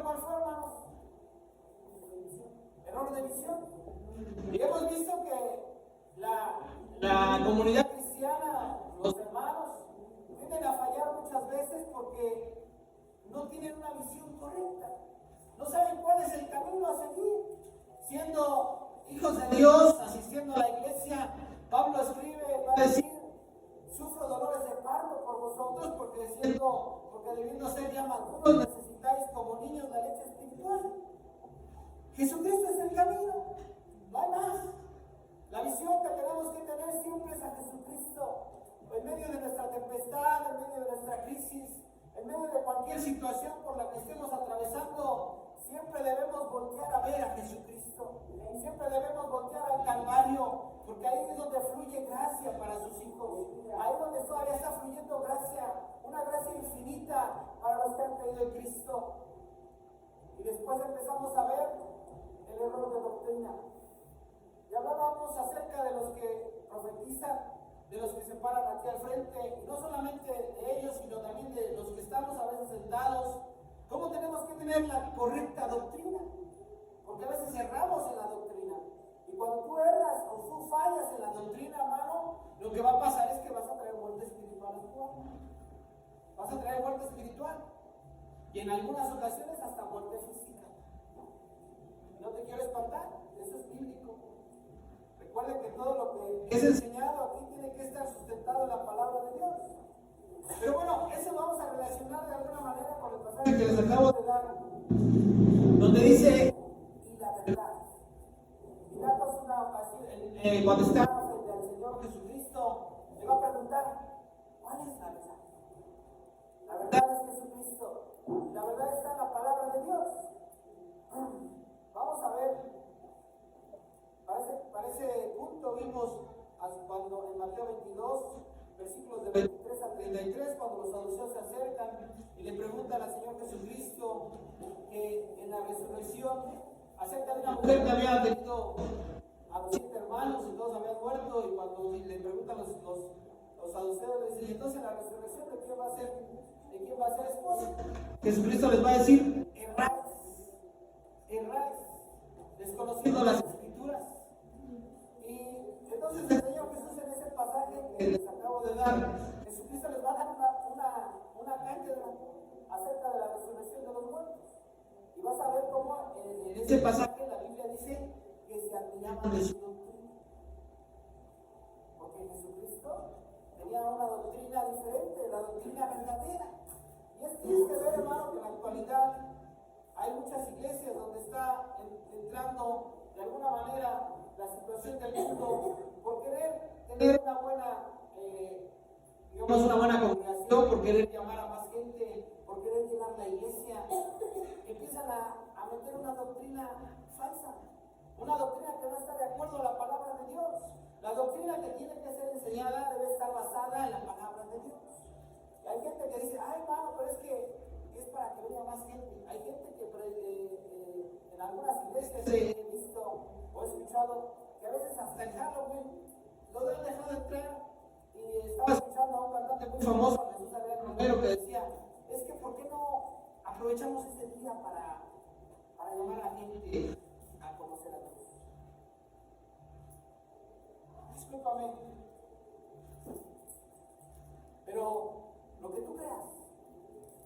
¿cuál fue, hermanos? Error de visión. Y hemos visto que la comunidad cristiana, los hermanos, tienden a fallar muchas veces porque no tienen una visión correcta. No saben cuál es el camino a seguir. Siendo hijos de Dios, asistiendo a la iglesia, Pablo escribe, va a decir, sufro dolores de parto por vosotros porque debiendo ser ya maduros necesitáis como niños la leche espiritual. Jesucristo es el camino, no hay más. La visión que tenemos que tener siempre es a Jesucristo. En medio de nuestra tempestad, en medio de nuestra crisis, en medio de cualquier situación por la que estemos atravesando, siempre debemos voltear a ver a Jesucristo. Siempre debemos voltear al Calvario, porque ahí es donde fluye gracia para sus hijos. Ahí es donde todavía está fluyendo gracia, una gracia infinita para los que han creído en Cristo. Y después empezamos a ver el error de doctrina. Ya hablábamos acerca de los que profetizan, de los que se paran aquí al frente, y no solamente de ellos, sino también de los que estamos a veces sentados. ¿Cómo tenemos que tener la correcta doctrina? Porque a veces erramos en la doctrina. Y cuando tú erras o tú fallas en la doctrina, hermano, lo que va a pasar es que vas a traer muerte espiritual a tu alma. Vas a traer muerte espiritual. Y en algunas ocasiones hasta muerte física. No te quiero espantar, eso es bíblico. Recuerden que todo lo que es enseñado aquí tiene que estar sustentado en la palabra de Dios. Pero bueno, eso lo vamos a relacionar de alguna manera con el pasaje que les acabo de dar, donde dice, y la verdad. Pilatos una ocasión, cuando está frente al Señor Jesucristo, le va a preguntar, ¿cuál es la verdad? La verdad es Jesucristo. La verdad está en la palabra de Dios. Vamos a ver. Para ese punto vimos cuando en Mateo 22, versículos de 23 al 33, cuando los saduceos se acercan y le preguntan al Señor Jesucristo que en la resurrección acerca de una mujer que había tenido a 7 hermanos y todos habían muerto, y cuando le preguntan los saduceos, le dicen, entonces la resurrección ¿de quién va a ser esposa? Jesucristo les va a decir, erráis, desconociendo las escrituras. Y entonces el Señor Jesús, en ese pasaje que les acabo de dar, Jesucristo les va a dar una cátedra acerca de la resurrección de los muertos. Y vas a ver cómo en ese pasaje la Biblia dice que se admiraban de su doctrina. Porque Jesucristo tenía una doctrina diferente, la doctrina verdadera. Y es triste ver, hermano, que en la actualidad hay muchas iglesias donde está entrando de alguna manera la situación del mundo por querer tener una buena congregación, por querer llamar a más gente, por querer llenar la iglesia. Empiezan a meter una doctrina falsa, una doctrina que no está de acuerdo a la palabra de Dios. La doctrina que tiene que ser enseñada debe estar basada en la palabra de Dios. Y hay gente que dice, ay, hermano, pero es que es para que venga más gente. Hay gente que en algunas iglesias he visto o he escuchado que a veces hasta el Halloween lo han dejado entrar. Y estaba escuchando a un cantante muy famoso, Jesús Adrián Romero, que decía, es que ¿por qué no aprovechamos este día para llamar a la gente a conocer a Dios? Discúlpame, pero lo que tú creas,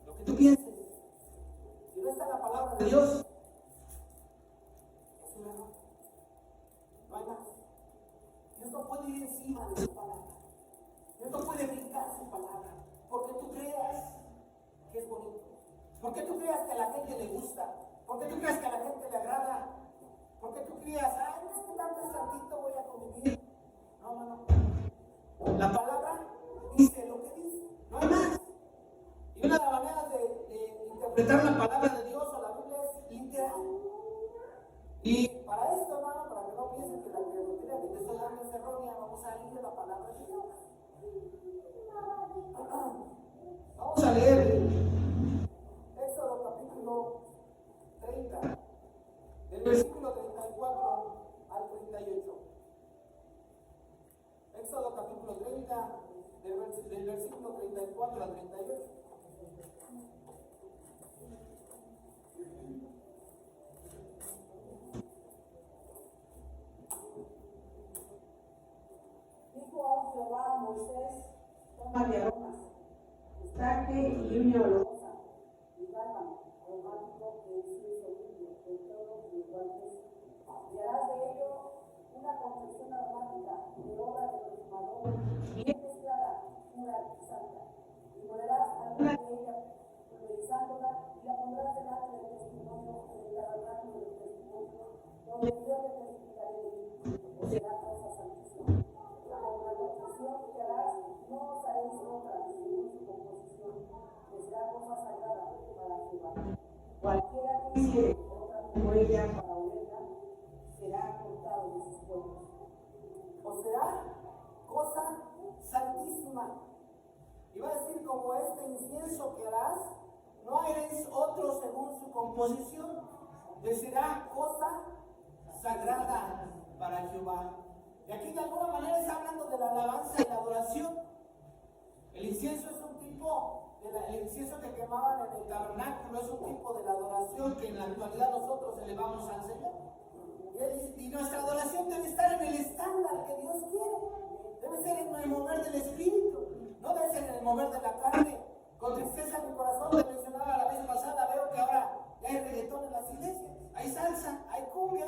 lo que tú pienses, si no está en la palabra de Dios, es un error. No hay más. Dios no puede ir encima de su palabra. Dios no puede brincar su palabra. Porque tú creas que es bonito. Porque tú creas que a la gente le gusta. Porque tú creas que a la gente le agrada. Porque tú creas, ay, es que tanto santito voy a convivir. No. La palabra dice lo que dice. No hay más. Y una de las maneras de interpretar la palabra de Dios o la Biblia es literal. Y para esto, hermano, para que no piensen que la doctrina que te estoy dando es errónea, vamos a leer la palabra de Dios. Vamos a leer Éxodo capítulo 30, del versículo 34 al 38. Éxodo capítulo 30, del versículo 34 al 38. romántico que incienso limpio, de todo y guantes. Y harás de ello una confección aromática de obra de perfumador, bien mezclada, pura y santa. Y molerás alguna de ellas, pulverizándola, y la pondrás delante del testimonio en el tabernáculo del testimonio, donde yo te testificaré de mí, o será cosa santísima. Con la confección que harás, no os haréis otra según su composición, que será cosa sagrada para Jehová. Cualquiera que hiciere otra como ella para olerla, será cortado de sus pueblos. O será cosa santísima. Iba a decir, como este incienso que harás, no haréis otro según su composición, que será cosa sagrada para Jehová. Y aquí de alguna manera está hablando de la alabanza y la adoración. El incienso es un tipo, el incienso que quemaban en el tabernáculo es un tipo de la adoración que en la actualidad nosotros elevamos al Señor. Y nuestra adoración debe estar en el estándar que Dios quiere. Debe ser en el mover del Espíritu, no debe ser en el mover de la carne. Con tristeza en mi corazón, te mencionaba la vez pasada, veo que ahora ya hay reggaetón en las iglesias, hay salsa, hay cumbia.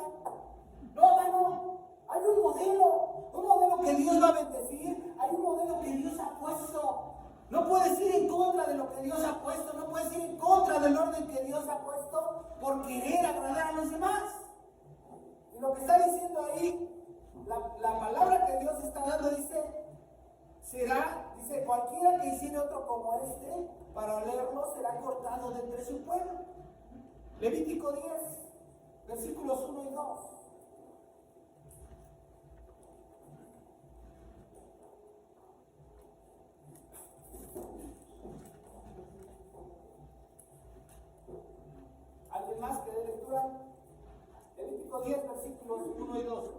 No, hermano, hay un modelo que Dios va a bendecir, hay un modelo que Dios ha puesto. No puedes ir en contra de lo que Dios ha puesto, no puedes ir en contra del orden que Dios ha puesto por querer agradar a los demás. Y lo que está diciendo ahí, la palabra que Dios está dando dice, cualquiera que hiciere otro como este, para olerlo será cortado de entre su pueblo. Levítico 10, versículos 1 y 2. ¿Alguien más que dé lectura? Levítico 10, versículos 1 y 2.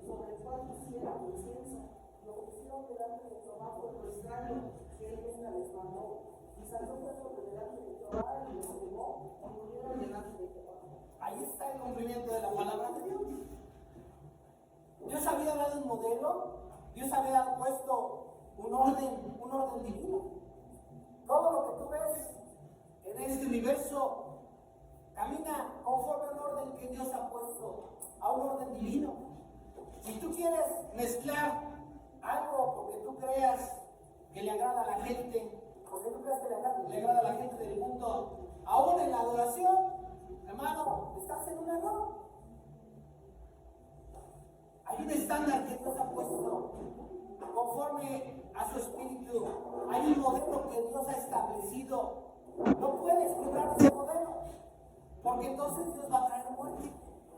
Sobre el cual pusieron incienso, lo pusieron delante de Jehová por lo extraño que él nunca les mandó. Y salió fuego delante de Jehová y los quemó y murieron delante de Jehová. Ahí está el cumplimiento de la palabra de Dios. Dios había dado un modelo, Dios había puesto un orden divino. Todo lo que tú ves en este universo camina conforme a un orden que Dios ha puesto, a un orden divino. Si tú quieres mezclar algo porque tú creas que le agrada a la gente, porque tú creas que le agrada a la gente del mundo, aún en la adoración, hermano, estás en un error. Hay un estándar que Dios ha puesto conforme a su espíritu. Hay un modelo que Dios ha establecido. No puedes quebrar ese modelo, porque entonces Dios va a traer muerte,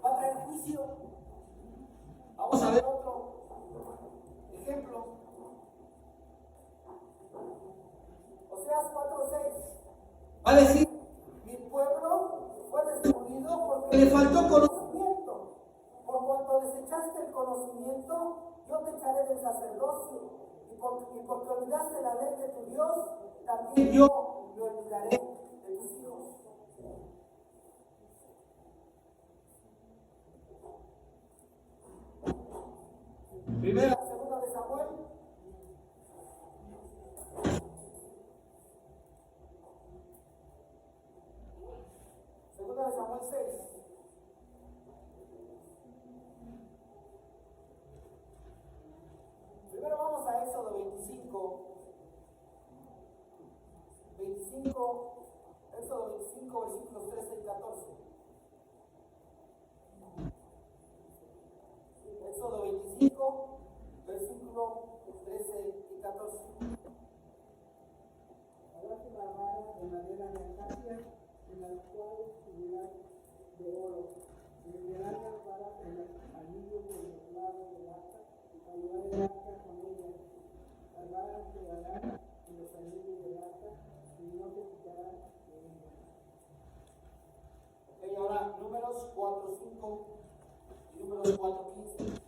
va a traer juicio. Vamos a ver otro ejemplo. Oseas 4:6. Va a decir, mi pueblo fue destruido porque le faltó conocimiento. Por cuanto desechaste el conocimiento, yo te echaré del sacerdocio. Y porque olvidaste la ley de tu Dios, también yo me olvidaré de tus hijos. Primera, segunda de Samuel. Segunda de Samuel 6. Primero vamos a Éxodo 25. Éxodo 25, versículos 13 y 14. Éxodo 25, versículo 13 y 14. Habrá que barrar de madera de acacia, en las cuales cubrirán de oro. Y enviarán las varas en los anillos de los lados del arca, para llevar el arca con ellas. Las varas quedarán en los anillos del arca, y no se quitarán de ellas. Ok, ahora números 4:5 y números 4:15.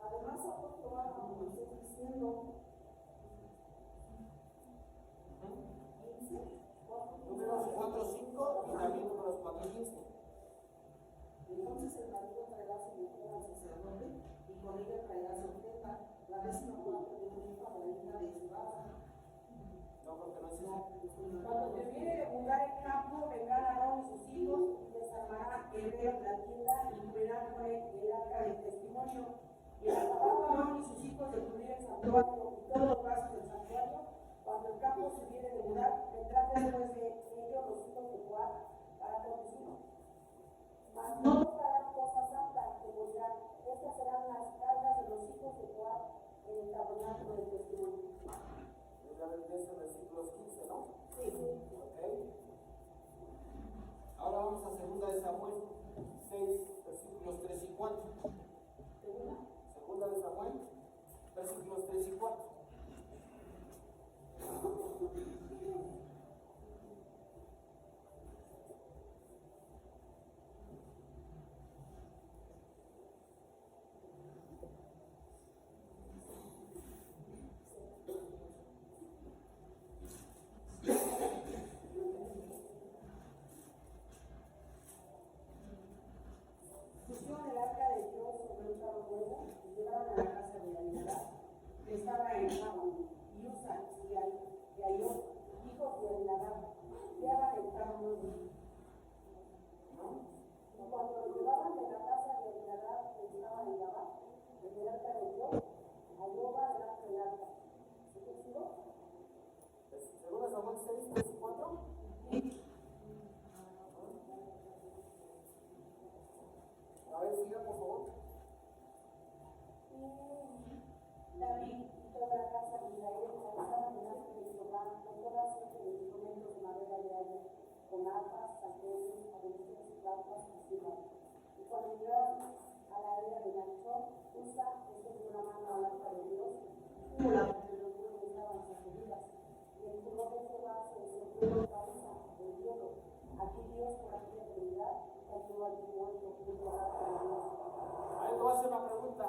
Además, habló Jehová a Moisés diciendo: Cuando termine de jugar el campo, vendrán Aarón y sus hijos y desarmarán el velo de la tienda y cubrirán con él el arca del testimonio. Y al acabar Aarón y sus hijos de cubrir el santuario y todos los vasos del santuario, cuando el campo se hubiere de mudar, vendrán después de ellos los hijos de Coat para conducirlo. Mas no tocarán cosa santa, que dirán, estas serán las cargas de los hijos de Coat en el tabernáculo del testimonio. Ya ven de ese versículos 15, ¿no? Sí. Ok. Ahora vamos a 2 de Samuel 6, versículos 3 y 4. Segunda de Samuel, versículos 3 y 4. Pusieron el arca de Dios sobre un carro nuevo y llevaron a la casa de Abinadab, que estaba en Ramón, y Usa y Ayot, hijos de Abinadab, llevaban el carro nuevo. Y cuando lo llevaban de la casa de Abinadab, que estaba en Gabá, en el arca de Dios, Ayoba delante del arca. ¿Sí te sigo? Segunda de Samuel 6, 3 y 4. A ver, siga por favor. Y David y toda la casa de Israel estaban delante de Jehová con toda suerte de instrumentos de madera de haya, con arpas, salterios, abenceros y flautas y címbalos. Y cuando llegaron a la era de Nachón, Usa extendió una mano al arca de Dios, y la de los muros estaban sacudidas. Y el furor de Jehová se descendió en cabeza del hielo. Aquí Dios, por aquella eternidad, cayó allí muerto junto al arca de Dios. Ahí te voy a hacer una pregunta.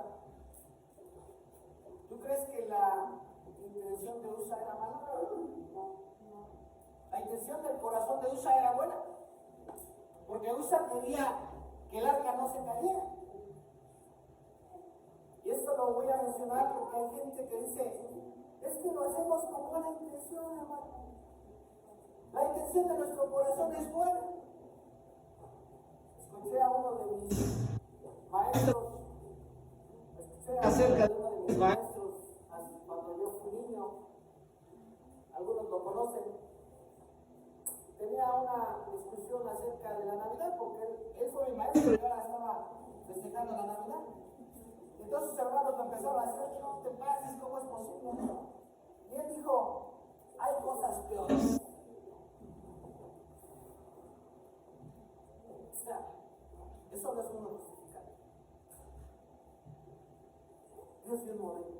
¿Tú crees que la intención de Usa era mala? La intención del corazón de Usa era buena. Porque Usa quería que el arca no se cayera. Y esto lo voy a mencionar porque hay gente que dice, es que lo hacemos con buena intención, hermano. La intención de nuestro corazón es buena. Escuché a uno de mis maestros, escuché acerca de uno de mis maestros cuando yo fui niño, algunos lo conocen. Tenía una discusión acerca de la Navidad, porque él fue mi maestro y ahora estaba festejando la Navidad. Entonces sus hermanos me empezaron a decir, no te pases, ¿cómo es posible? Y él dijo, hay cosas peores. O sea, eso no es uno justificar. Dios es un modelo.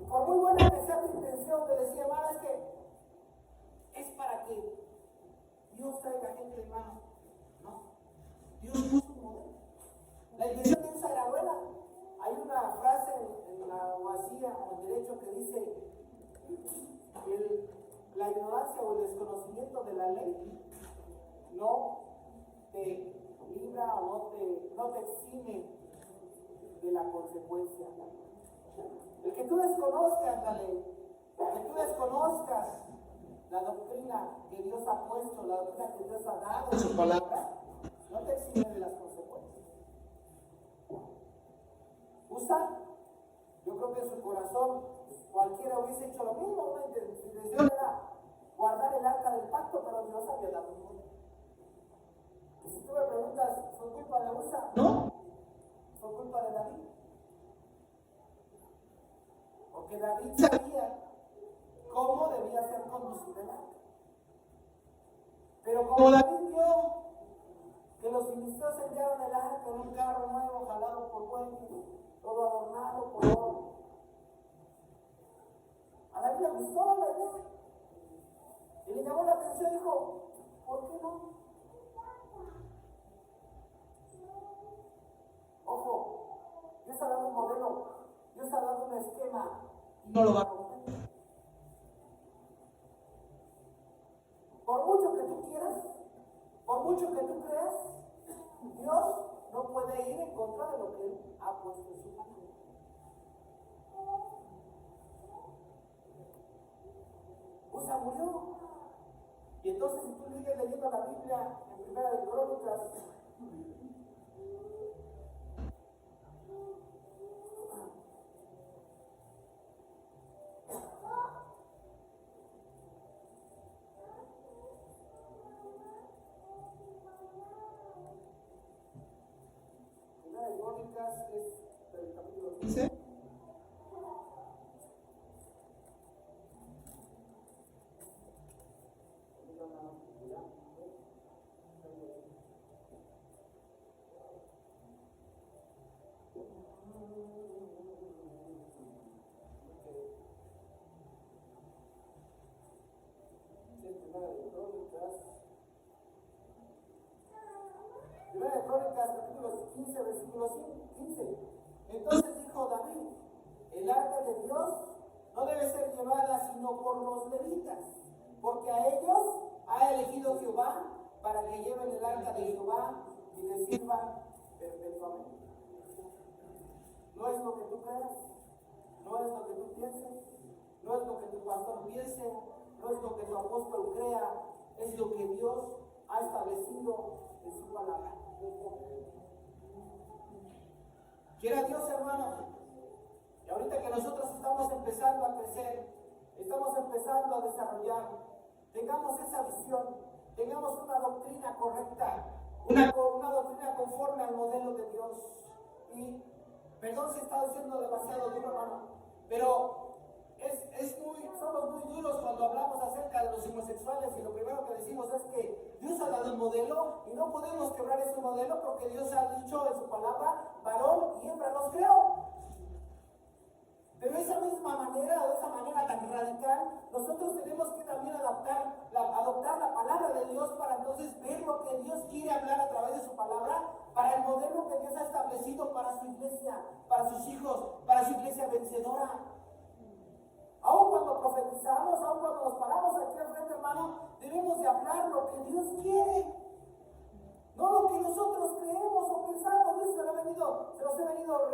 Y por muy buena que sea tu intención, te decía, hermano, es que es para que Dios traiga gente, hermano. No. Dios puso un modelo. La intención de esa era buena. Hay una frase en la abogacía o en derecho que dice la ignorancia o el desconocimiento de la ley no te libra o no te exime de la consecuencia. El que tú desconozcas la ley, el que tú desconozcas la doctrina que Dios ha puesto, la doctrina que Dios ha dado en su palabra, no te exime de las consecuencias. Usa, yo creo que en su corazón cualquiera hubiese hecho lo mismo. Su intención era guardar el arca del pacto, pero Dios había dado un modelo. Y si tú me preguntas, ¿fue culpa de Usa? No, fue culpa de David. Porque David sabía cómo debía ser conducido el arca. Pero como David vio que los filisteos enviaron el arca en un carro nuevo jalado por bueyes, todo adornado por oro, a David le gustó la idea y le llamó la atención y dijo, ¿por qué no? Ojo, Dios ha dado un modelo, Dios ha dado un esquema y no lo va a romper. Por mucho que tú quieras, por mucho que tú creas, Dios no puede ir en contra de lo que Él ha puesto en su mano. esposa murió. Y entonces si tú sigues leyendo la Biblia en Primera de Crónicas, es el capítulo 15. Primera de Crónicas, capítulo 15, versículo 15. Entonces dijo David, el arca de Dios no debe ser llevada sino por los levitas, porque a ellos ha elegido Jehová para que lleven el arca de Jehová y le sirvan perpetuamente. No es lo que tú creas, no es lo que tú pienses, no es lo que tu pastor piense, no es lo que tu apóstol crea, es lo que Dios ha establecido en su palabra. Quiera Dios, hermano, y ahorita que nosotros estamos empezando a crecer, estamos empezando a desarrollar, tengamos esa visión, tengamos una doctrina correcta, una doctrina conforme al modelo de Dios. Y perdón si he estado diciendo demasiado duro, hermano, pero somos muy duros cuando hablamos acerca de los homosexuales, y lo primero que decimos es que Dios ha dado un modelo y no podemos quebrar ese modelo porque Dios ha dicho en su palabra, varón y hembra los creó. Pero esa misma manera, o esa manera tan radical, nosotros tenemos que también adoptar la palabra de Dios para entonces ver lo que Dios quiere hablar a través de su palabra, para el modelo que Dios ha establecido para su iglesia, para sus hijos, para su iglesia vencedora. Aún cuando profetizamos, aún cuando nos paramos aquí al frente, hermano, debemos de hablar lo que Dios quiere, no lo que nosotros creemos o pensamos. Dios se los he venido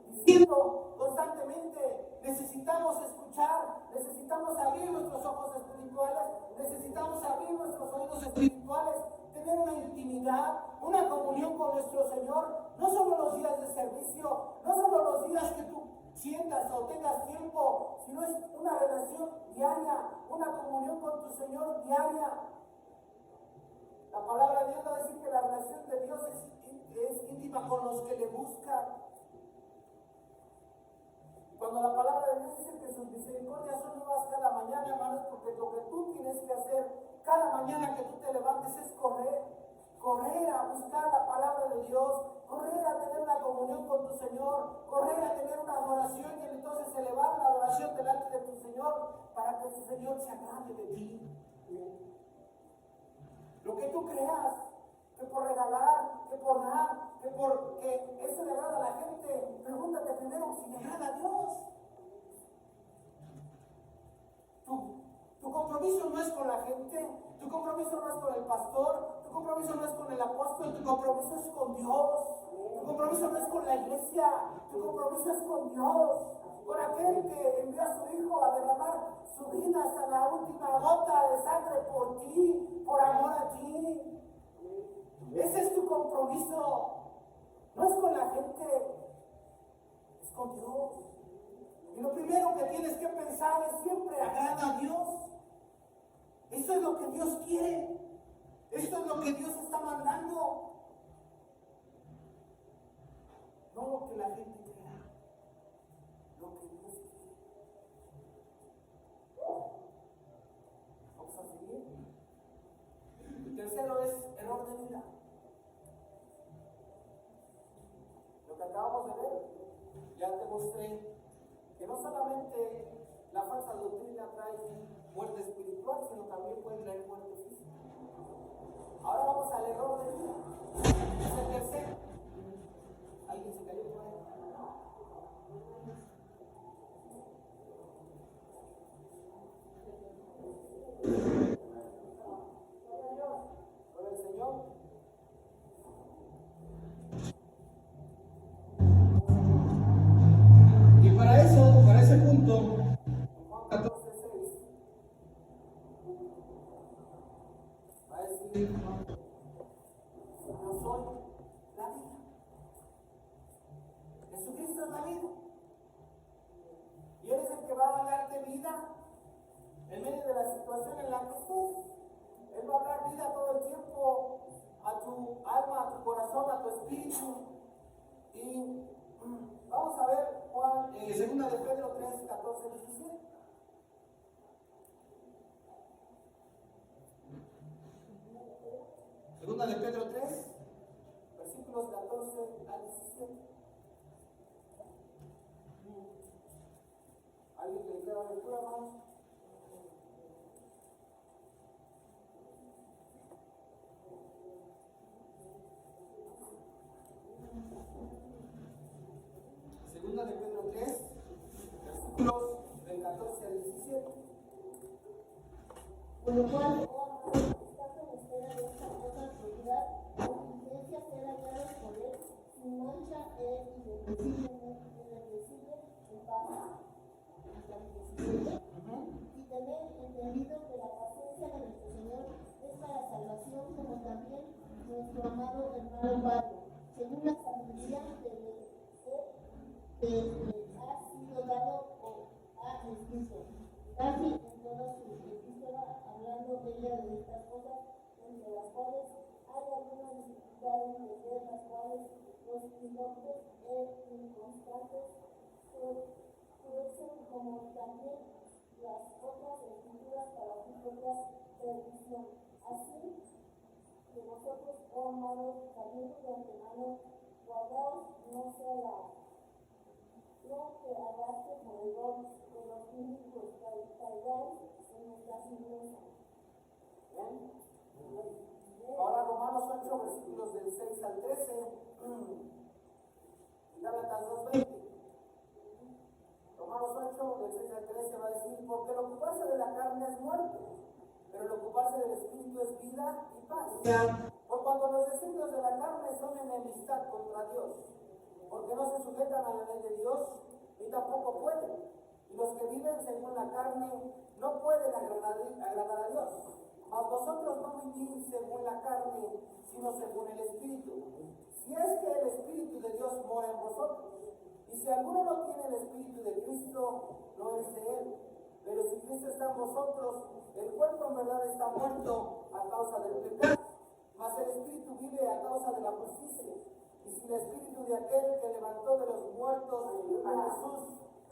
diciendo constantemente. Necesitamos escuchar, necesitamos abrir nuestros ojos espirituales, necesitamos abrir nuestros oídos espirituales, tener una intimidad, una comunión con nuestro Señor, no solo los días de servicio, no solo los días que tú sientas o tengas tiempo, sino es una relación diaria, una comunión con tu Señor diaria. La palabra de Dios va a decir que la relación de Dios es íntima con los que le buscan. Cuando la palabra de Dios dice que sus misericordias son nuevas cada mañana, hermanos, porque lo que tú tienes que hacer cada mañana que tú te levantes es correr a buscar la palabra de Dios, correr a tener una comunión con tu Señor, correr a tener una adoración y entonces elevar la adoración delante de tu Señor para que tu Señor se agrade de ti. Lo que tú creas, que por regalar, que por dar, que porque eso le agrada a la gente, pregúntate primero si le agrada a Dios. Tu compromiso no es con la gente, tu compromiso no es con el pastor, tu compromiso no es con el apóstol, tu compromiso es con Dios. Tu compromiso no es con la iglesia, tu compromiso es con Dios, con aquel que envió a su Hijo a derramar su vida hasta la última gota de sangre por ti, por amor a ti. Ese es tu compromiso, no es con la gente, es con Dios. Y lo primero que tienes que pensar es siempre agrada a Dios. Esto es lo que Dios quiere, esto es lo que Dios está mandando, no lo que la gente crea, lo que Dios quiere. Vamos a seguir. El tercero es error de vida. Lo que acabamos de ver, ya te mostré que no solamente la falsa doctrina trae muerte espiritual, sino también puede traer muerte física. Ahora vamos al error de vida. Es el tercero. ¿Alguien se cayó por ahí? Gloria al Señor. Y para ese punto, Juan 14:6 a decir, yo soy la vida. Jesucristo es la vida. Y Él es el que va a darte vida en medio de la situación en la que estés. Él va a dar vida todo el tiempo a tu alma, a tu corazón, a tu espíritu. Y vamos a ver Juan, 2 de Pedro 3, 14, 17. Segunda de Pedro 3, versículos 14 al 17. ¿Alguien que le quiera la lectura, hermanos? Segunda de Pedro 3, versículos del 14 al 17. Por lo cual, oh amados, estando en espera de esta cosa autoridad, con diligencia ser hallados por Él, sin mancha irreprensible, en paz. Y tener entendido que la paciencia de nuestro Señor es para salvación, como también nuestro amado hermano Pablo, según la sabiduría que ha sido dado o ha escrito, casi en toda su epístola, hablando ella de estas cosas, entre las cuales hay algunas dificultades de entender, las cuales los indoctos e inconstantes crecen, como también las otras escrituras para su propia perdición. Así que vosotros, oh amados, sabiendo de antemano, guardaos no que hablaste por error de los bíblicos caigáis en nuestras iglesias. Ahora Romanos 8, versículos del 6 al 13. Gálatas 2:20. Romanos 8, del 6 al 13 va a decir, porque el ocuparse de la carne es muerte, pero el ocuparse del espíritu es vida y paz. Por cuanto los designios de la carne son enemistad contra Dios, porque no se sujetan a la ley de Dios, ni tampoco pueden. Y los que viven según la carne no pueden agradar a Dios. Mas vosotros no vivís según la carne, sino según el Espíritu. Si es que el Espíritu de Dios mora en vosotros. Y si alguno no tiene el Espíritu de Cristo, no es de Él. Pero si Cristo está en vosotros, el cuerpo en verdad está muerto a causa del pecado, mas el Espíritu vive a causa de la justicia. Y si el Espíritu de aquel que levantó de los muertos a Jesús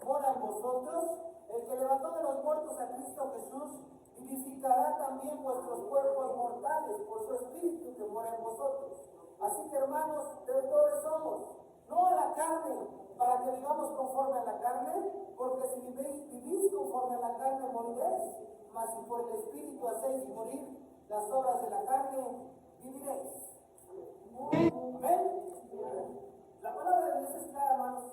mora en vosotros, el que levantó de los muertos a Cristo Jesús vivificará también vuestros cuerpos mortales por su Espíritu que mora en vosotros. Así que, hermanos, deudores somos, no a la carne, para que vivamos conforme a la carne, porque si vivís conforme a la carne moriréis, mas si por el Espíritu hacéis morir las obras de la carne, viviréis. Amén. La palabra de Dios es clara, hermanos.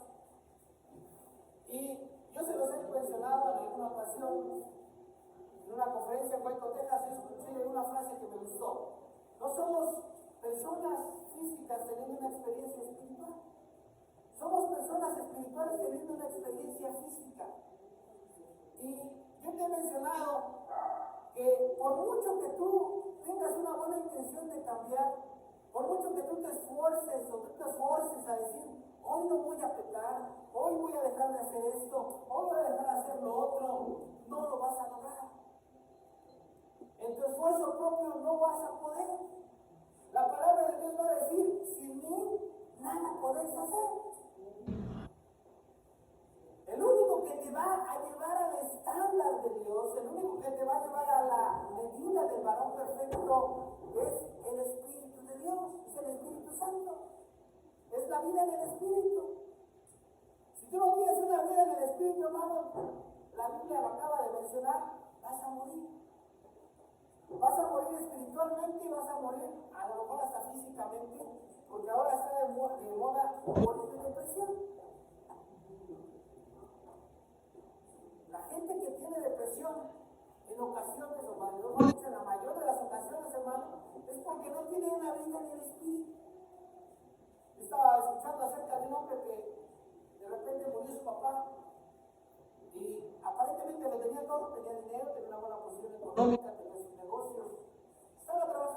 Y yo se los he mencionado en alguna ocasión, en una conferencia en Waco, Texas, yo escuché una frase que me gustó. No somos personas físicas teniendo una experiencia espiritual. Somos personas espirituales teniendo una experiencia física. Y yo te he mencionado que por mucho que tú tengas una buena intención de cambiar, por mucho que tú te esfuerces o tú te esfuerces a decir, hoy no voy a pecar, hoy voy a dejar de hacer esto, hoy voy a dejar de hacer lo otro, no lo vas a lograr. En tu esfuerzo propio no vas a poder. La palabra de Dios va a decir, sin mí nada podéis hacer. El único que te va a llevar al estándar de Dios, el único que te va a llevar a la medida del varón perfecto es el Espíritu de Dios, es el Espíritu Santo. Es la vida en el Espíritu. Si tú no tienes una vida en el Espíritu, hermano, la Biblia lo acaba de mencionar, vas a morir. Vas a morir espiritualmente y vas a morir a lo mejor hasta físicamente, porque ahora está de moda morir de depresión. La gente que tiene depresión en ocasiones, o mejor dicho, en la mayor de las ocasiones, hermano, es porque no tiene una vida en el Espíritu. Estaba escuchando acerca de un hombre que de repente murió su papá y aparentemente lo tenía todo, tenía dinero, tenía una buena posición económica, tenía sus negocios, estaba trabajando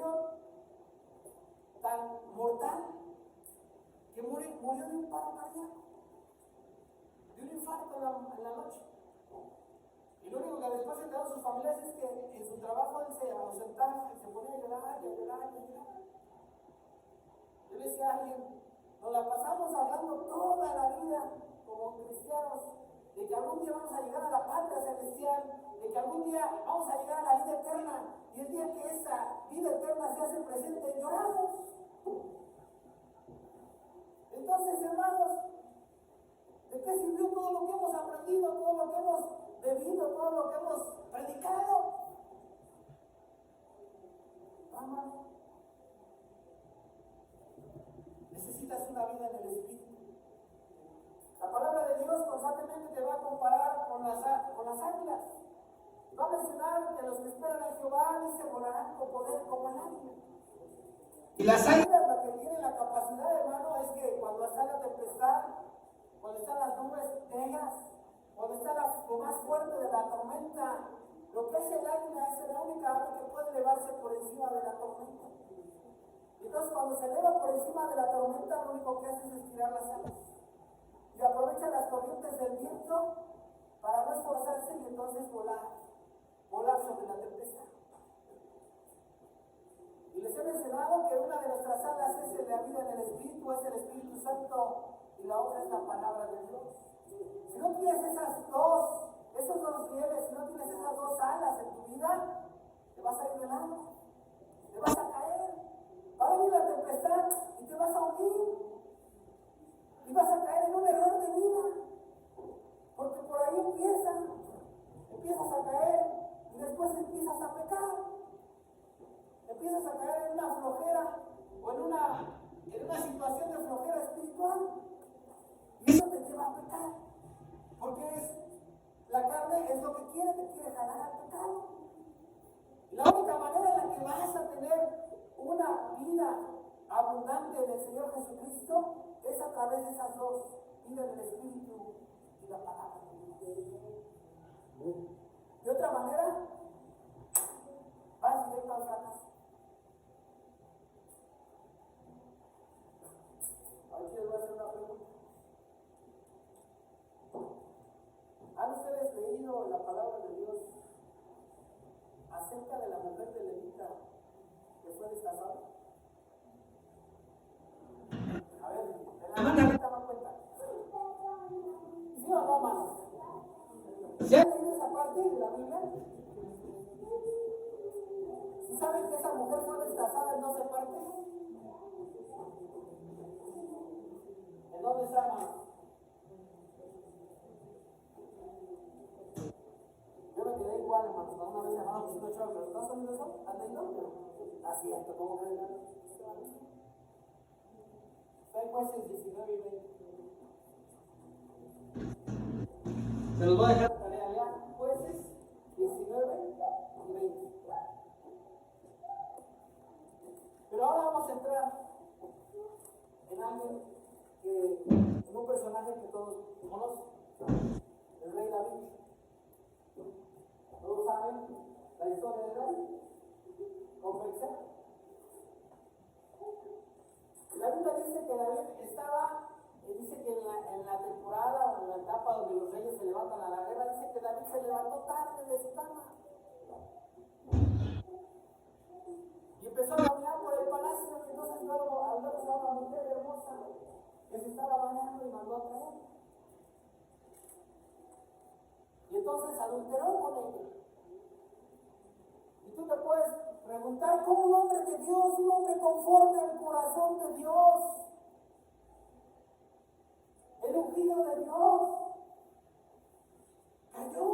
infección tan mortal que murió de un paro cardíaco, de un infarto en la noche. Y lo único que después se quedaron sus familiares es que en su trabajo él se ausentaba y se ponía a llorar, y a llorar, y a llorar. Yo le decía a alguien, nos la pasamos hablando toda la vida como cristianos de que algún día vamos a llegar a la patria celestial, de que algún día vamos a llegar a la vida eterna, y el día que esa vida eterna se hace presente, lloramos. Entonces, hermanos, ¿de qué sirvió todo lo que hemos aprendido, todo lo que hemos bebido, todo lo que hemos predicado? Vamos. Necesitas una vida en el Espíritu. La palabra de Dios constantemente te va a comparar con las águilas. Va a mencionar que los que esperan a Jehová dice volarán con poder como el águila. Y las águilas, lo que tienen la capacidad, hermano, es que cuando está la tempestad, cuando están las nubes negras, cuando está lo más fuerte de la tormenta, lo que hace el águila es la única ave que puede elevarse por encima de la tormenta. Entonces, cuando se eleva por encima de la tormenta, lo único que hace es estirar las alas. Y aprovecha las corrientes del viento para no esforzarse y entonces volar sobre la tempestad. Y les he mencionado que una de nuestras alas es la vida en el Espíritu, es el Espíritu Santo, y la otra es la palabra de Dios. Si no tienes esos dos rieles, si no tienes esas dos alas en tu vida, te vas a ir de lado, te vas a caer, va a venir la tempestad y te vas a hundir. Y vas a caer en un error de vida, porque por ahí empiezas a caer y después empiezas a pecar, empiezas a caer en una flojera o en una situación de flojera espiritual, y eso te lleva a pecar, porque la carne es lo que te quiere jalar al pecado. Y la única manera en la que vas a tener una vida abundante en el Señor Jesucristo es a través de esas dos, vida del Espíritu y la palabra de Dios. De otra manera, vas directo al fracaso. Aquí les voy a hacer una pregunta. ¿Han ustedes leído la palabra de Dios acerca de la mujer de Levita que fue destazada? A ver, de la mano ahorita no cuenta. ¿Sí o no, mano? ¿Ya han leído esa parte de la Biblia? ¿Sí saben que esa mujer fue destazada en 12 partes? ¿En dónde está, mano? Yo me quedé igual, hermano. Una vez llamaba a mis chavos, pero ¿no has oído eso? ¿Has leído? Así es, ¿cómo creen? Está en Jueces 19 y 20. Se los voy a dejar tarea, lean Jueces 19 y 20. Pero ahora vamos a entrar en alguien en un personaje que todos conocen, el rey David. Todos saben la historia del rey, compleja. La Biblia dice que David dice que en la temporada o en la etapa donde los reyes se levantan a la guerra, dice que David se levantó tarde de su cama y empezó a caminar por el palacio, y entonces luego al ver a una mujer hermosa que se estaba bañando y mandó a traer. Y entonces adulteró con ella. Y tú te puedes preguntar cómo un hombre de Dios, un hombre conforme al corazón de Dios, el ungido de Dios, cayó,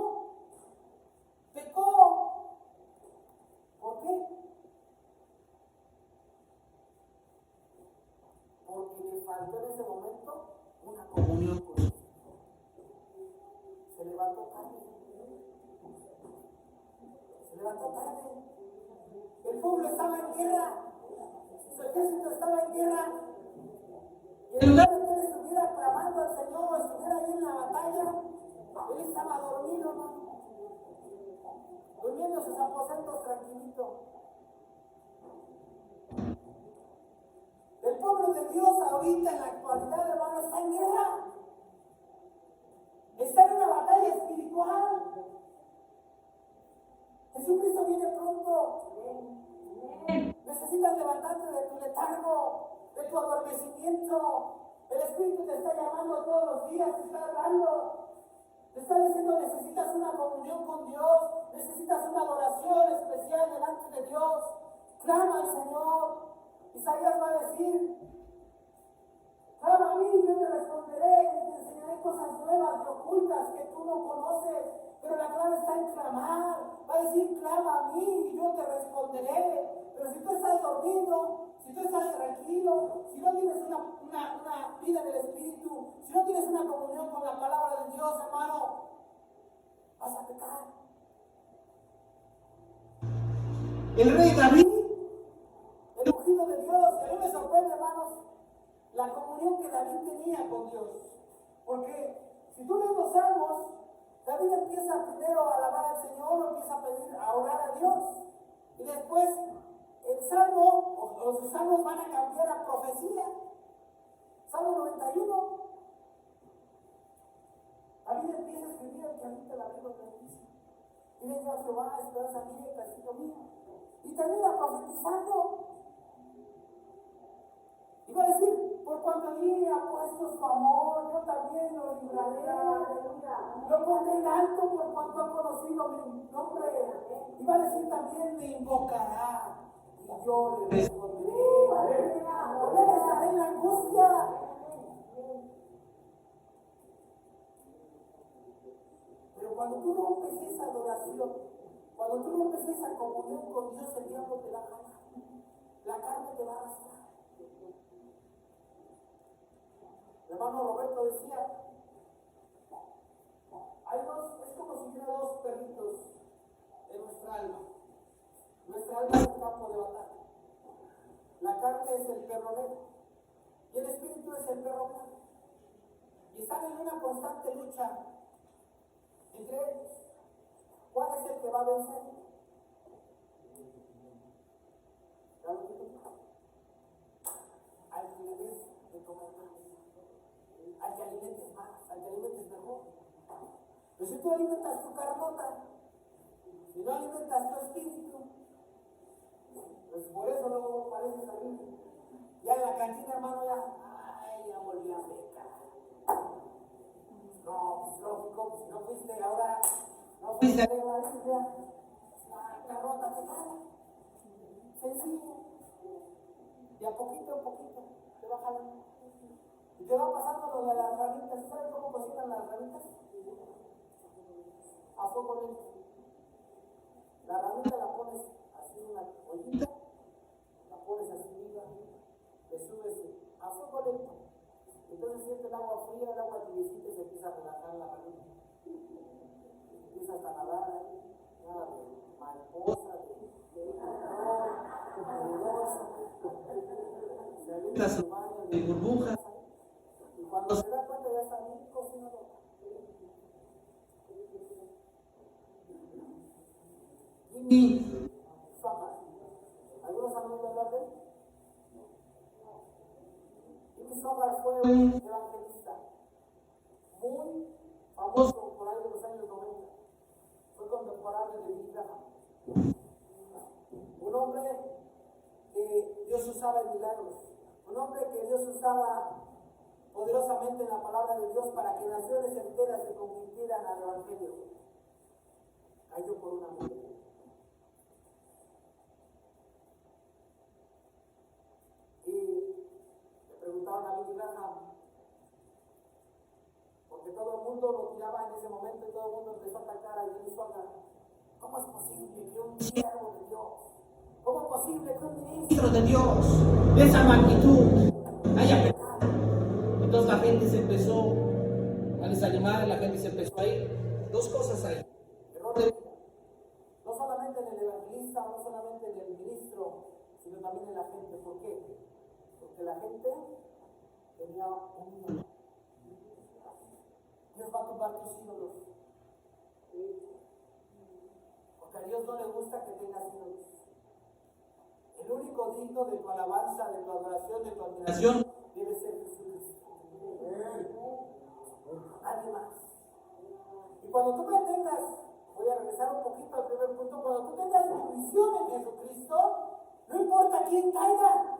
pecó. ¿Por qué? Porque le faltó en ese momento una comunión con Dios. Se levantó tarde. El pueblo estaba en guerra, su ejército estaba en guerra, y en lugar de que él estuviera clamando al Señor, estuviera ahí en la batalla, él estaba dormido, ¿no? Durmiendo en sus aposentos tranquilito. de Dios ahorita en la actualidad, hermano, está en guerra. Está en una batalla espiritual. Jesucristo viene pronto. Necesitas levantarte de tu letargo, de tu adormecimiento. El Espíritu te está llamando todos los días, te está hablando. Te está diciendo, necesitas una comunión con Dios, necesitas una adoración especial delante de Dios. Clama al Señor. Isaías va a decir, clama a mí, yo te responderé, y te enseñaré cosas nuevas y ocultas que tú no conoces. Pero la clave está en clamar. Va a decir, clama a mí y yo te responderé. Pero si tú estás dormido, si tú estás tranquilo, si no tienes una vida en el Espíritu, si no tienes una comunión con la palabra de Dios, hermano, vas a pecar. El rey David, el ungido de Dios, a mí me sorprende, hermanos, la comunión que David tenía con Dios. Porque si tú lees los salmos, David empieza primero a alabar al Señor, empieza a pedir, a orar a Dios. Y después el salmo, o los salmos van a cambiar a profecía. Salmo 91. David empieza a escribir el que habita la vida grandísima. Miren yo a Jehová, esperanza mía y castillo mío. Y termina profetizando. Y va a decir, por cuanto a mí ha puesto su amor, yo también lo libraré. Lo pondré en alto por cuanto ha conocido mi nombre. Y va a decir también, me invocará. Y yo le responderé. Con él estaré en la angustia. Pero cuando tú rompes esa adoración, cuando tú rompes esa comunión con Dios, el diablo te va a jalar. La carne te va a arrastrar. El hermano Roberto decía, es como si hubiera dos perritos en nuestra alma. Nuestra alma es un campo de batalla. La carne es el perro negro y el espíritu es el perro blanco. Y están en una constante lucha entre ellos. ¿Cuál es el que va a vencer? Al que le des de comer más, al que alimentes más, al que alimentes mejor. Pero si tú alimentas tu carnota, si no alimentas tu espíritu, pues por eso luego pareces a mí. Ya en la cantina, hermano, ya volví a pecar. No, pues lógico, si no fuiste ahora, no fuiste a leer la Biblia, la carnota te jala. Sencillo. Y a poquito en poquito te va jalando. Y te va pasando lo de las ramitas. ¿Sabes cómo cocinan las ramitas? A fuego lento. La ramita la pones así en una ollita, la pones así viva, le subes a fuego lento. Entonces siente el agua fría, el agua tibiecita y se empieza a relajar la ramita. Empiezas a nadar ahí, nada de mariposa, se avienta su baño de burbujas. Y cuando se da cuenta ya está bien cocinado. Jimmy Swaggart. ¿Algunos han oído hablar de él? Jimmy Swaggart fue un evangelista muy famoso por ahí de los años 90. Fue contemporáneo de Billy Graham. Un hombre que Dios usaba en milagros. Un hombre que Dios usaba poderosamente en la palabra de Dios para que naciones enteras se convirtieran al Evangelio. Cayó por una mujer. Y le preguntaron a Billy Graham, porque todo el mundo lo tiraba en ese momento y todo el mundo empezó a atacar a Jimmy Swaggart. ¿Cómo es posible que un siervo de Dios, cómo es posible que un ministro de Dios de esa magnitud haya pecado? Entonces la gente se empezó a desanimar, la gente se empezó a ir. Dos cosas ahí. Error de vida. No solamente en el evangelista, no solamente en el ministro, sino también en la gente. ¿Por qué? Porque la gente tenía un miedo. Dios va a tumbar tus ídolos. Porque a Dios no le gusta que tengas ídolos. el único digno de tu alabanza, de tu adoración, de tu admiración, debe ser Jesucristo. Nadie más. Y cuando tú tengas, voy a regresar un poquito al primer punto, cuando tú tengas tu visión en Jesucristo, no importa quién caiga,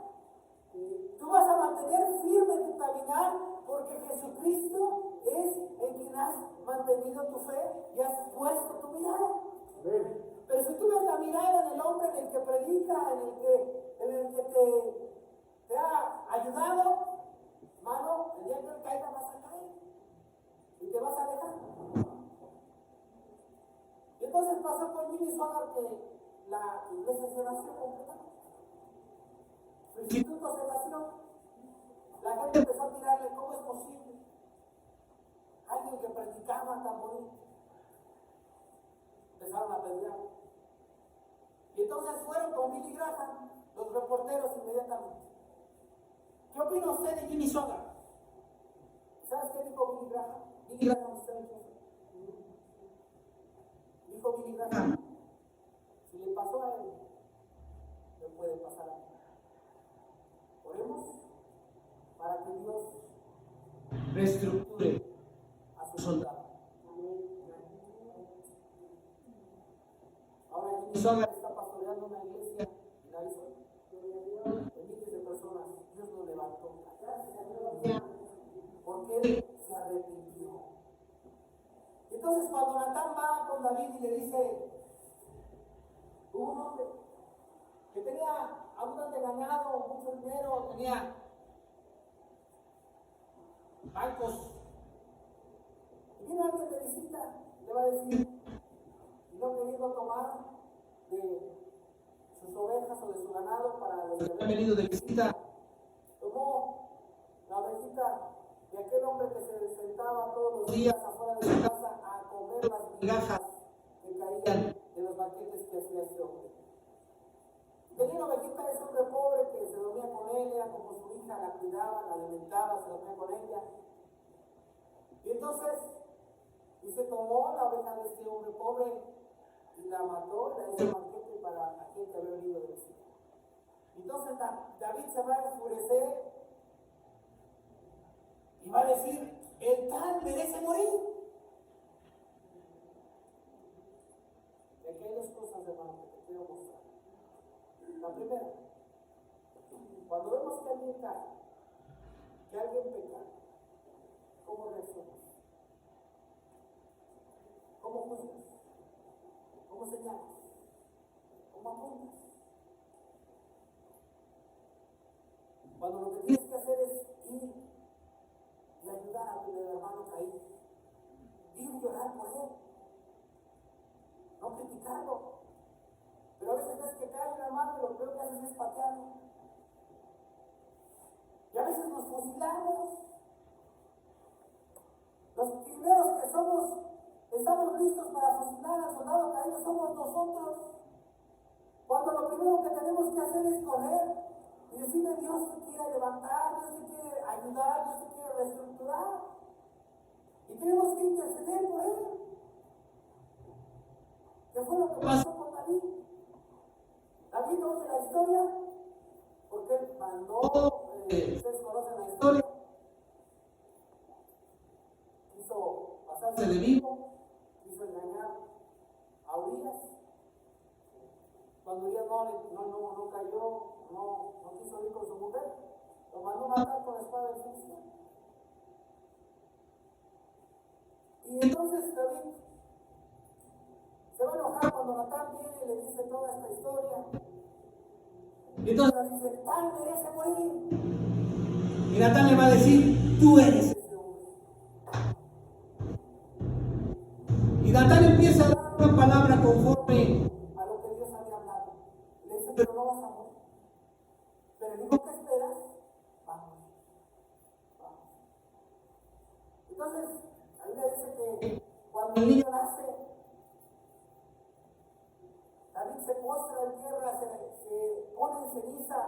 tú vas a mantener firme tu caminar porque Jesucristo es en quien has mantenido tu fe y has puesto tu mirada. Pero si tú ves la mirada en el hombre, en el que predica, en el que te ha ayudado, hermano, el día que él caiga vas a caer y te vas a alejar. Y entonces pasó con Jimmy Swaggart que la iglesia se vació completamente. Su instituto se vació. La gente empezó a tirarle, ¿cómo es posible? Alguien que predicaba tan bonito. Empezaron a pelear. Y entonces fueron con Billy Graham, los reporteros inmediatamente. ¿Qué opina usted de Jimmy Swaggart? ¿Sabes qué dijo Billy Graham? Billy Graham, dijo Billy Graham, si le pasó a él, le puede pasar a mí. Oremos para que Dios reestructure a su soldado. Ahora Jimmy Swaggart está pastoreando una iglesia en Arizona. De miles de personas, Dios lo levantó. Porque él se arrepintió. Entonces cuando Natán va con David y le dice, hubo un hombre que tenía abundante ganado, mucho dinero, tenía bancos. Y viene alguien de visita, le va a decir, y no queriendo tomar de sus ovejas o de su ganado para los que habían venido de visita, tomó la ovejita de aquel hombre que se sentaba todos los días afuera de su casa a comer las migajas que caían de los banquetes que hacía este hombre. Tenía una ovejita de ese hombre pobre que se dormía con ella, como su hija la cuidaba, la alimentaba, se dormía con ella. Y entonces, y se tomó la oveja de este hombre pobre y la mató, la hizo banquete para aquel que había venido de visita. Entonces David se va a enfurecer y va a decir, el tal merece morir. De aquí hay dos cosas, hermano, que te quiero mostrar. La primera, cuando vemos que alguien cae, que alguien peca, ¿cómo reaccionas? ¿Cómo juzgas? ¿Cómo señalas? ¿Cómo apuntas? Cuando lo que tienes que hacer es ir y ayudar a tu hermano caído, ir y llorar por él, no criticarlo. Pero a veces ves que cae un hermano y lo peor que haces es patearlo. Y a veces nos fusilamos. Los primeros que estamos listos para fusilar al soldado caído somos nosotros. Cuando lo primero que tenemos que hacer es correr y decirle, Dios te quiere levantar, Dios te quiere ayudar, Dios te quiere reestructurar. Y tenemos que interceder por él. ¿Qué fue lo que pasó con David? David oye la historia porque él mandó, ustedes conocen la historia, quiso pasarse de vivo, quiso engañar a Urias. Cuando Urias no cayó, no quiso ir con su mujer, lo mandó matar con la espada de Filisteo. Y entonces David se va a enojar cuando Natán viene y le dice toda esta historia. Y entonces David dice, tal merece morir. Y Natán le va a decir, tú eres ese hombre. Y Natán empieza a dar una palabra conforme a lo que Dios había hablado. Le dice, pero no vas a morir. Pero el hijo que esperas, vamos. Entonces, a mí me dice que cuando el niño nace, David se postra en tierra, se pone en ceniza,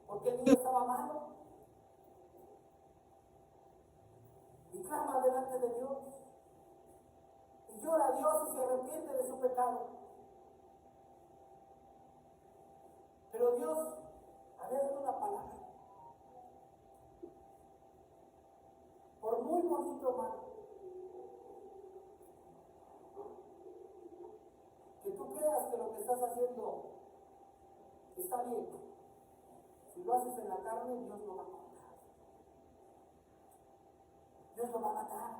porque el niño estaba malo, y clama delante de Dios, y llora a Dios y se arrepiente de su pecado. Pero Dios había dado una palabra. Por muy bonito, hermano, que tú creas que lo que estás haciendo está bien, si lo haces en la carne, Dios lo va a matar. Dios lo va a matar.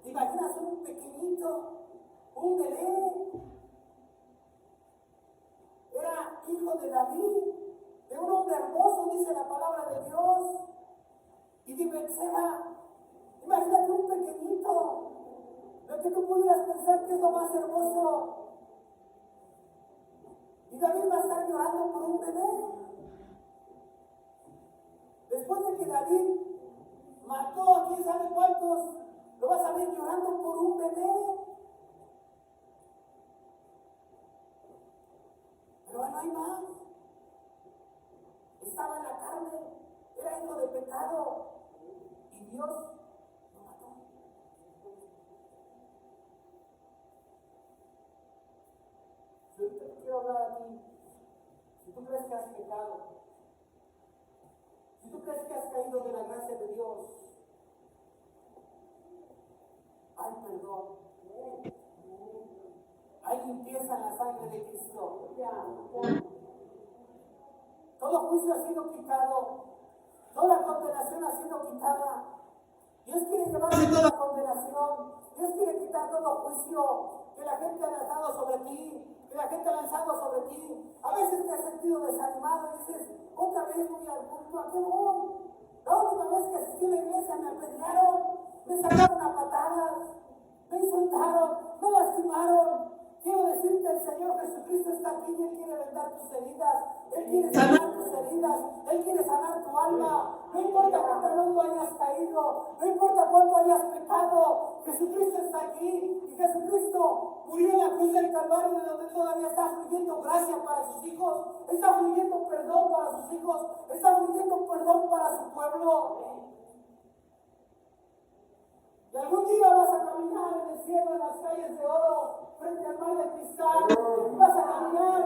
¿Te imaginas un pequeñito, un bebé? Era hijo de David, de un hombre hermoso, dice la palabra de Dios, y de Betseba. Imagínate un pequeñito, lo que tú pudieras pensar que es lo más hermoso. Y David va a estar llorando por un bebé. Después de que David mató a quién sabe cuántos, lo vas a ver llorando por un bebé. Pero no hay más. Estaba en la carne, era hijo de pecado, y Dios lo mató. Yo te quiero hablar a ti. Si tú crees que has pecado, si tú crees que has caído de la gracia de Dios, hay perdón, hay limpieza en la sangre de Cristo. Todo juicio ha sido quitado, toda condenación ha sido quitada. Dios quiere llevarse toda condenación, Dios quiere quitar todo juicio que la gente ha lanzado sobre ti, que la gente ha lanzado sobre ti. A veces te has sentido desanimado y dices, otra vez voy al culto, ¿a qué voy? La última vez que asistí a la iglesia me apedrearon, me sacaron a patadas, me insultaron, me lastimaron. Quiero decirte, el Señor Jesucristo está aquí y Él quiere vendar tus heridas, Él quiere sanar tus heridas, Él quiere sanar tu alma. No importa cuánto mundo hayas caído, no importa cuánto hayas pecado, Jesucristo está aquí y Jesucristo murió en la cruz del Calvario, de donde todavía está fluyendo gracia para sus hijos, está fluyendo perdón para sus hijos, está fluyendo perdón para su pueblo. Y algún día vas a caminar en el cielo, en las calles de oro, frente al mar de cristal, y vas a caminar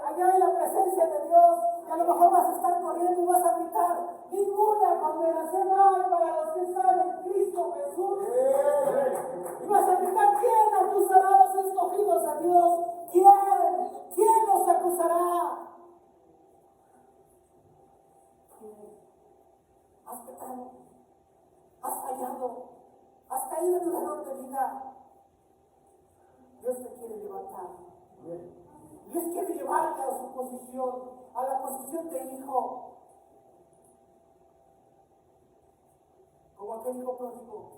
allá en la presencia de Dios, y a lo mejor vas a estar corriendo y vas a gritar, ninguna condenación hay para los que están en Cristo Jesús. Y vas a gritar, ¿quién acusará a los escogidos de Dios? ¿Quién los acusará? Has pecado, has fallado, has caído en un error de vida. Dios te quiere levantar. Dios quiere llevarte a su posición, a la posición de hijo. Como aquel hijo pródigo.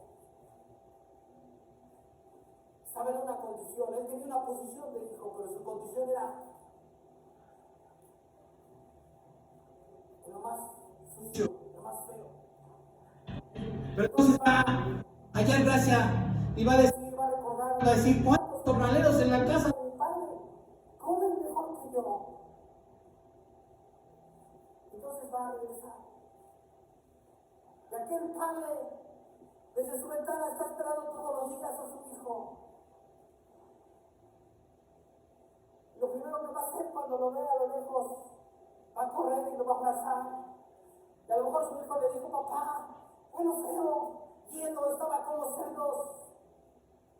Estaba en una condición, él tenía una posición de hijo, pero su condición era lo más sucio, lo más feo. Pero entonces va allá en gracia y va a decir, va a recordar, va a decir, ¿cuántos jornaleros en la casa de mi padre comen mejor que yo? Entonces va a regresar. Y aquel padre desde su ventana está esperando todos los días a su hijo. Lo primero que va a hacer cuando lo vea a lo lejos, va a correr y lo va a abrazar. Y a lo mejor su hijo le dijo, papá, bueno, feo, lleno, estaba con los cerdos,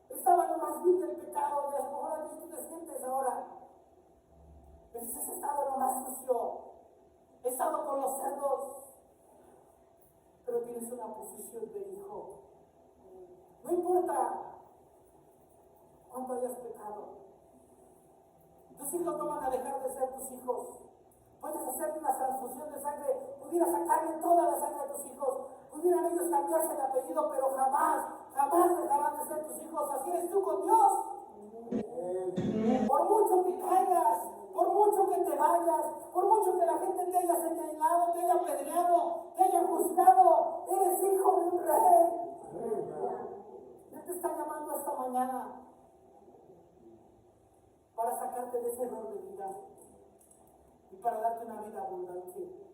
estaba en lo más vil del pecado, y a lo mejor a ti tú te sientes ahora. Pero dices, he estado en lo más sucio, he estado con los cerdos, pero tienes una posición de hijo. No importa cuánto hayas pecado, tus hijos no van a dejar de ser tus hijos. Puedes hacer una transfusión de sangre, pudieras sacarle toda la sangre a tus hijos, pudieran ellos cambiarse el apellido, pero jamás dejarán de ser tus hijos. Así eres tú con Dios. Por mucho que caigas, por mucho que te vayas, por mucho que la gente te haya señalado, te haya apedreado, te haya juzgado, eres hijo de un rey. Él te está llamando esta mañana para sacarte de ese error de vida y para darte una vida abundante,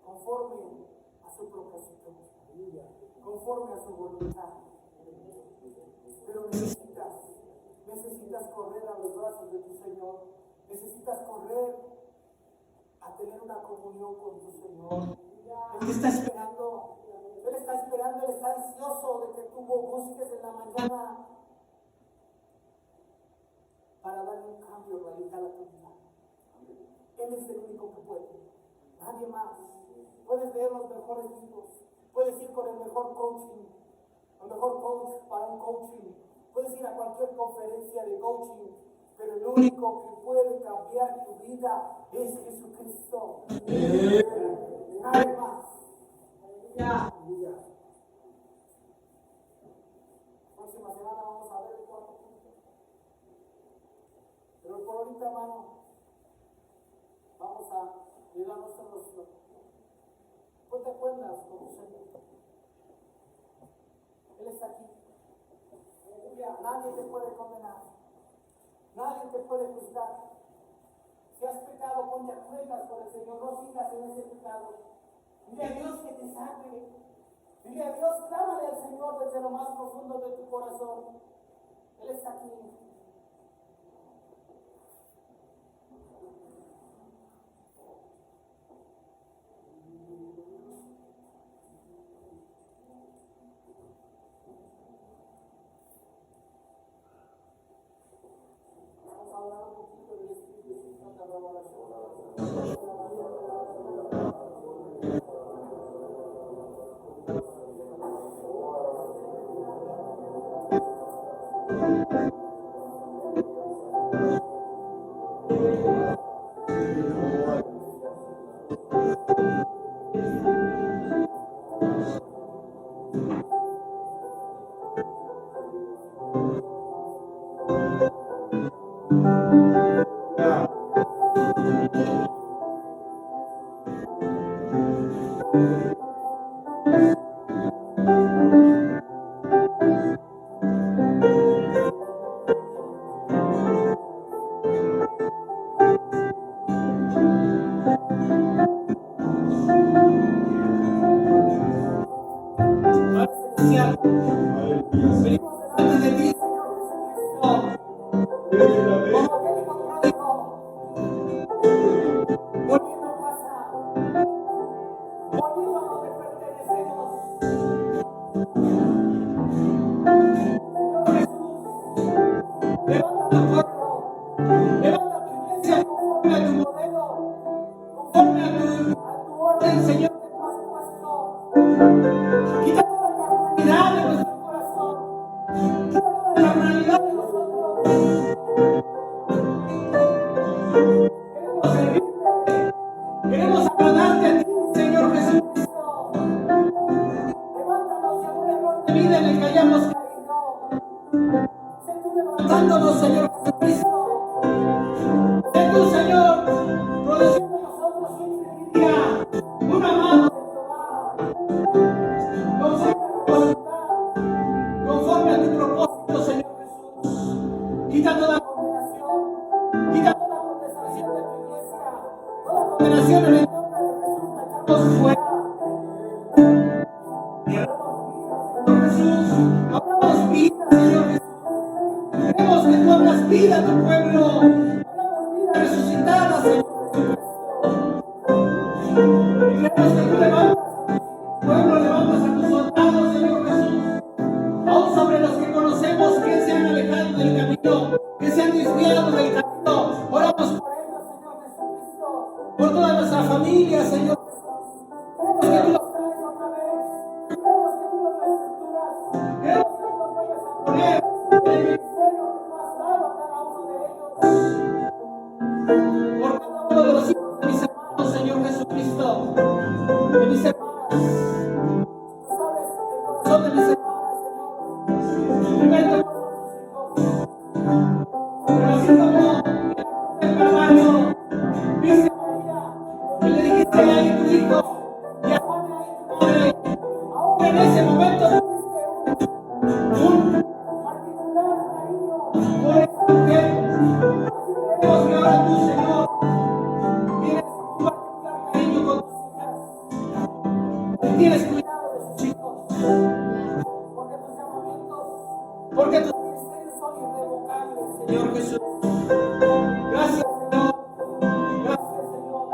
conforme a su propósito, conforme a su voluntad. Pero necesitas correr a los brazos de tu Señor, necesitas correr a tener una comunión con tu Señor. Él te está esperando, Él está esperando, Él está ansioso de que tú busques en la mañana para darle un cambio radical a tu vida. Él es el único que puede, nadie más. Puedes leer los mejores libros, puedes ir con el mejor coaching, el mejor coach para un coaching, puedes ir a cualquier conferencia de coaching, pero el único que puede cambiar tu vida es Jesucristo. Nadie más. Próxima semana vamos a ver el cuarto punto. Pero por ahorita, hermano, vamos a mirar nuestro rostro. Ponte cuentas con tu Señor. Él está aquí. Nadie te puede condenar. Nadie te puede juzgar. Si has pecado, ponte a cuentas con el Señor. No sigas en ese pecado. Dile a Dios que te salve. Dile a Dios, clámale al Señor desde lo más profundo de tu corazón. Él está aquí. Vamos a hablar un poquito del Espíritu Santo de revelación. Venimos delante de ti, Señor Jesucristo. Como aquel hijo pródigo, volviendo a casa, volviendo a donde pertenecemos. Señor Jesús, levanta tu pueblo, levanta tu iglesia conforme a tu modelo, conforme a tu orden, Señor, que tú has puesto. Quita toda carnalidad de nuestro corazón, quita toda carnalidad de nosotros. Queremos servirte, queremos agradarte a ti, Señor Jesucristo. Levántanos de un error de vida en el que hayamos caído. Sé tú levantándonos, Señor Jesucristo. Sé tú, Señor, produciendo en nosotros un día, un amado de Jehová, conforme a tu voluntad, conforme a tu propósito, Señor Jesús. Quita toda condenación, quita toda condenación de tu iglesia, toda condenación en el nombre de Jesús, la echamos fuera. Jesús, hablamos vida, Señor Jesús. Queremos que tú hablas vida a tu pueblo. Hablamos vida resucitada, Señor Jesucristo. Y queremos que tú levantas a tu pueblo, levantas a tus soldados, Señor Jesús. Aún sobre los que conocemos que se han alejado del camino, que se han desviado del camino. Oramos por ellos, Señor Jesucristo. Por toda nuestra familia, Señor Jesús. Queremos que tú los traes otra vez. Queremos que tú los reestructuras. Queremos que tú los vayas a poner en el ministerio que tú has dado a cada uno de ellos. Por cada uno de los hijos de mis hermanos, Señor Jesucristo. De mis hermanas. Tú sabes el corazón de mis hermanas, Señor. Primero por nuestros hijos. Pero así como el Calvario, dice María, que le dijiste ahí tu hijo, y a Juan ahí tu madre, aún en ese momento tuviste un particular cariño por esa mujer. Así queremos que ahora tú, Señor, tienes un particular cariño con tus hijas, y tienes cuidado de sus hijos, porque tus llamamientos, porque tus ministerios son irrevocables, Señor Jesús. Gracias, Señor. Gracias, Señor.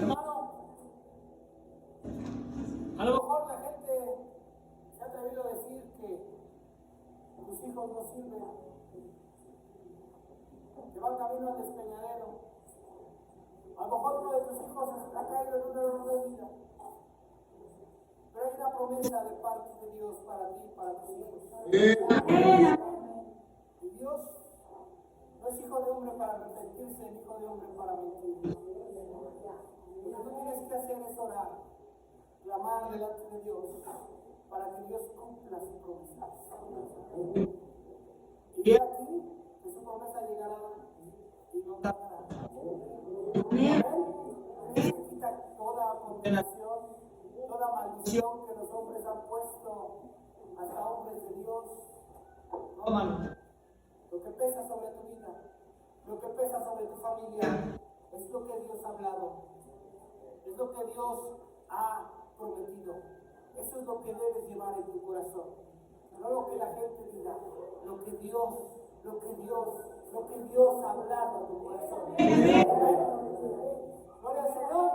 Hermano, a lo mejor la gente se ha atrevido a decir que tus hijos no sirven, que van camino al despeñadero. A lo mejor uno de tus hijos ha caído en un error de vida. Pero hay una promesa de parte de Dios para ti y para tus hijos. Y Dios no es hijo de hombre para arrepentirse, ni hijo de hombre para mentir. Lo que tú tienes que hacer es orar, clamar delante de Dios, para que Dios cumpla su promesa. Y aquí que su promesa llegará y no tardará. Él quita toda condenación, toda maldición que los hombres han puesto hasta hombres de Dios. No, mano. Lo que pesa sobre tu vida, lo que pesa sobre tu familia, es lo que Dios ha hablado. Es lo que Dios ha prometido. Eso es lo que debes llevar en tu corazón. No lo que la gente diga, lo que Dios ha hablado a tu corazón. Gloria al Señor.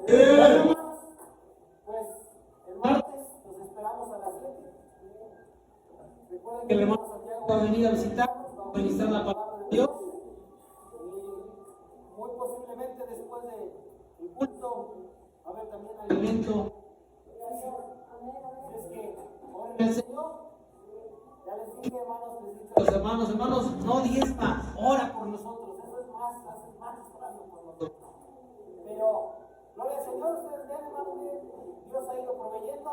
Hermanos, pues el martes nos esperamos a las 7. Recuerden que el hermano Santiago va a venir a visitarnos, va a ministrar la palabra de Dios. Y muy posiblemente después del culto va a haber también alimento. Es que oren al Señor. Ya les dije, hermanos, les dije a los hermanos, no diezma, ora por nosotros. Eso es más orando por nosotros. Pero, gloria al Señor, ustedes ven, hermanos, Dios ha ido proveyendo.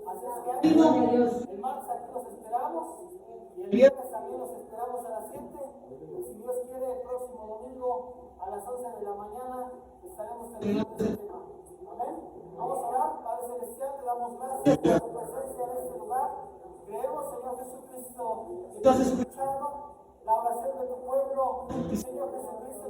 Así es que ánimo. El martes aquí los esperamos. Y el viernes también los esperamos a las 7. Y si Dios quiere, el próximo domingo a las 11 de la mañana estaremos terminando este tema. Amén. Vamos a orar. Padre Celestial, te damos gracias por tu presencia en este lugar. Creemos, Señor Jesucristo, que tú has escuchado la oración de tu pueblo. Y Señor Jesucristo,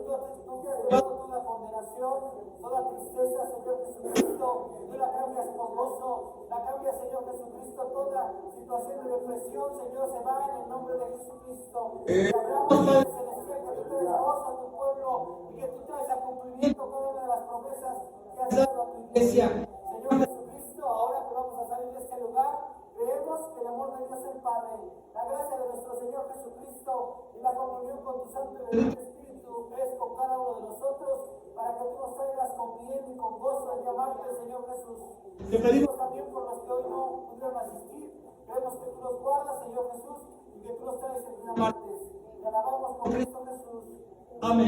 tú que has llevado toda condenación, toda tristeza, Señor Jesucristo, tú la cambias por gozo, la cambias, Señor Jesucristo, toda situación de depresión, Señor, se va en el nombre de Jesucristo. Y hablamos, Padre Celestial, que tú traes gozo a tu pueblo y que tú traes a cumplimiento cada una de las promesas que has dado a tu iglesia. Señor Jesucristo, ahora que vamos a salir de este lugar, creemos que el amor de Dios el Padre, la gracia de nuestro Señor Jesucristo y la comunión con tu Santo y Bendito Espíritu es con cada uno de nosotros, para que tú nos traigas con bien y con gozo en llamarte, Señor Jesús. Te pedimos también por los que hoy no pudieron asistir. Creemos que tú los guardas, Señor Jesús, y que tú los traes el día martes. Te alabamos por Cristo Jesús. Amén.